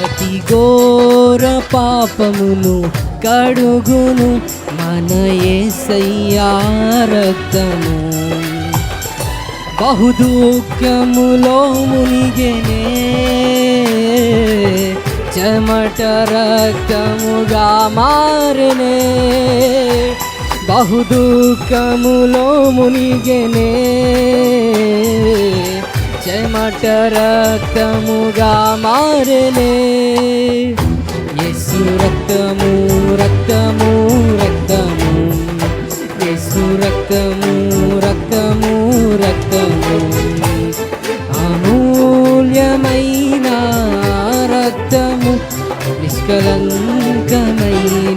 ప్రతి ఘోర పాపమును కడుగును మన యేసయ్యా రక్తము. బహుదుఃఖములో మునిగెనే, చెమట రక్తముగా మారెనే. బహుదుఃఖములో మునిగెనే, చెమట రక్తముగా మారెనే. యేసు రక్తము రక్తము రక్తము, యేసు రక్తము రక్తము రక్తము, అమూల్యమైన రక్తము, నిష్కలంకమైన